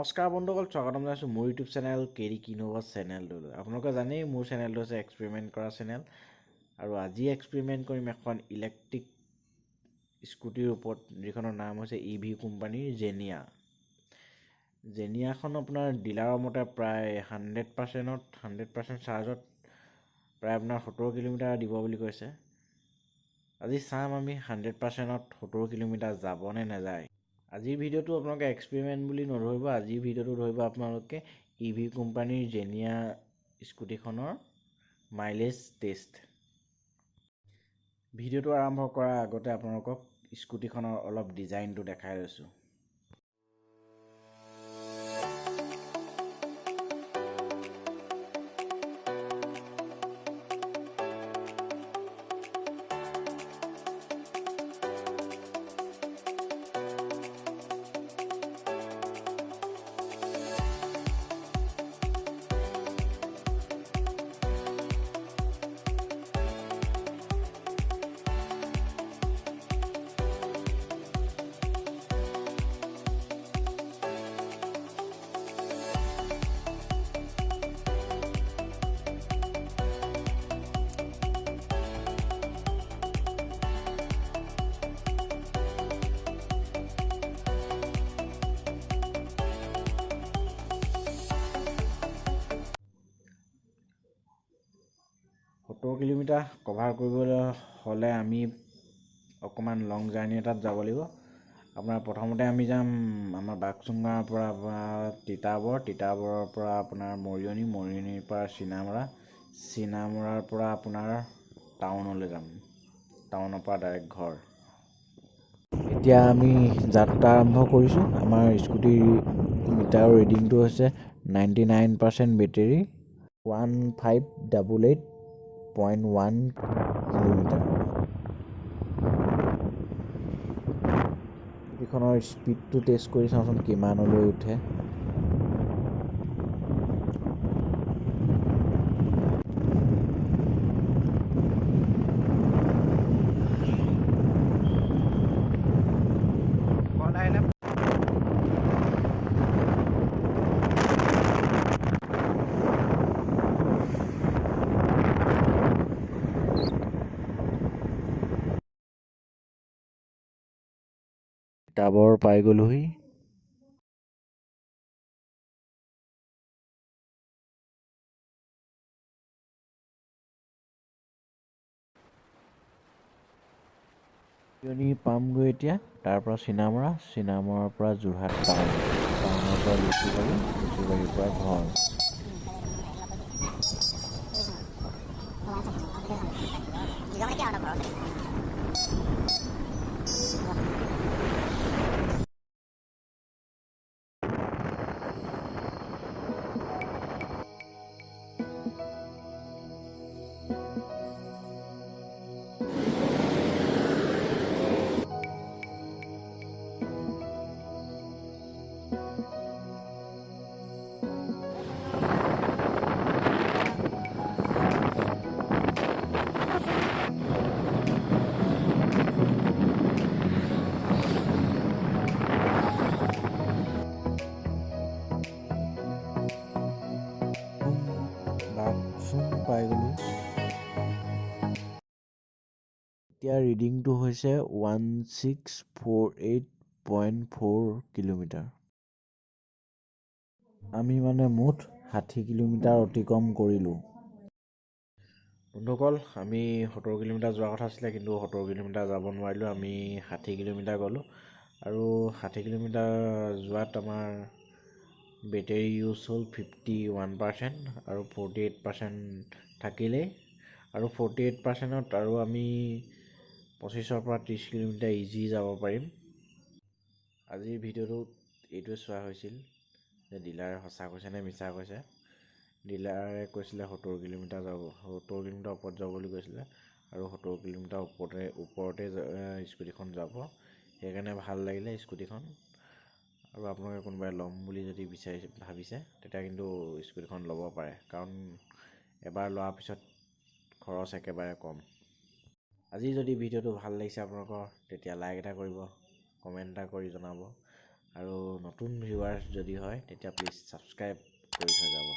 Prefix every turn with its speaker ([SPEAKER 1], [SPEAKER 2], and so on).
[SPEAKER 1] নমস্কাৰ বন্ধুসকল, স্বাগতম জনাইছোঁ মোৰ ইউটিউব চেনেল কিনো চেনেলটোলৈ। আপোনালোকে জানেই মোৰ চেনেলটো হৈছে এক্সপেৰিমেণ্ট কৰা চেনেল, আৰু আজি এক্সপেৰিমেণ্ট কৰিম এখন ইলেক্ট্ৰিক স্কুটিৰ ওপৰত, যিখনৰ নাম হৈছে ইভি কোম্পানীৰ জেনিয়াখন আপোনাৰ ডিলাৰৰ মতে প্ৰায় 100% চাৰ্জত প্ৰায় আপোনাৰ 70 কিলোমিটাৰ দিব বুলি কৈছে। আজি চাম আমি 100%ত 70 কিলোমিটাৰ যাব নে নাযায়। আজিৰ ভিডিঅ'টো আপোনালোকে এক্সপেৰিমেণ্ট বুলি নধৰিব, আজিৰ ভিডিঅ'টো ধৰিব আপোনালোকে ইভি কোম্পানীৰ জেনিয়া স্কুটিখনৰ মাইলেজ টেষ্ট। ভিডিঅ'টো আৰম্ভ কৰাৰ আগতে আপোনালোকক স্কুটিখনৰ অলপ ডিজাইনটো দেখাই লৈছোঁ। সত্তৰ কিলোমিটাৰ কভাৰ কৰিবলৈ হ'লে আমি অকণমান লং জাৰ্ণি এটাত যাব লাগিব। আপোনাৰ প্ৰথমতে আমি যাম আমাৰ বাঘচুঙাৰ পৰা তিতাবৰৰ পৰা আপোনাৰ মৰিয়নিৰ পৰা চিনামৰাৰ পৰা আপোনাৰ টাউনলৈ যাম, টাউনৰ পৰা ডাইৰেক্ট ঘৰ। এতিয়া আমি যাত্ৰা আৰম্ভ কৰিছোঁ। আমাৰ স্কুটিৰ মিটাৰৰ ৰিডিংটো হৈছে 99% বেটেৰী, 1588.1 কিলোমিটাৰ। স্কুটিখনৰ স্পীডটো টেষ্ট কৰি চাওঁচোন কিমানলৈ উঠে। তিতাবৰ পাই গ'লোহি। পামগৈ এতিয়া। তাৰ পৰা চিনামৰাৰ পৰা যোৰহাট টাউনৰ পৰা লিচুবাৰীৰ পৰা ঘৰ। পাই গ'লো। এতিয়া ৰিডিংটো হৈছে 1648.4 কিলোমিটাৰ। আমি মুঠ 60 কিলোমিটাৰ অতিক্ৰম কৰিলোঁ। বন্ধুসকল, আমি 70 কিলোমিটাৰ যোৱাৰ কথা আছিলে, কিন্তু 70 কিলোমিটাৰ যাব নোৱাৰিলোঁ। আমি 60 কিলোমিটাৰ গ'লোঁ, আৰু 60 কিলোমিটাৰ যোৱাত আমাৰ বেটেৰী ইউজ হ'ল 51%, আৰু 48% থাকিলেই, আৰু 48%ত আৰু আমি 25ৰ পৰা 30 কিলোমিটাৰ ইজি যাব পাৰিম। আজিৰ ভিডিঅ'টোত এইটোৱে চোৱা হৈছিল যে ডিলাৰে সঁচা কৈছে নে মিছা কৈছে। ডিলাৰে কৈছিলে 70 কিলোমিটাৰ ওপৰত যাব বুলি কৈছিলে, আৰু 70 কিলোমিটাৰ ওপৰতে স্কুটিখন যাব। সেইকাৰণে ভাল লাগিলে স্কুটিখন। আৰু আপোনালোকে কোনোবাই ল'ম বুলি যদি ভাবিছে, তেতিয়া কিন্তু স্কুটিখন ল'ব পাৰে, কাৰণ এবাৰ লোৱাৰ পিছত খৰচ একেবাৰে কম। আজি যদি ভিডিঅ'টো ভাল লাগিছে আপোনালোকৰ, তেতিয়া লাইক এটা কৰিব, কমেণ্ট এটা কৰি জনাব, আৰু নতুন ভিউৱাৰ্ছ যদি হয় তেতিয়া প্লিজ ছাবস্ক্ৰাইব কৰি থৈ যাব।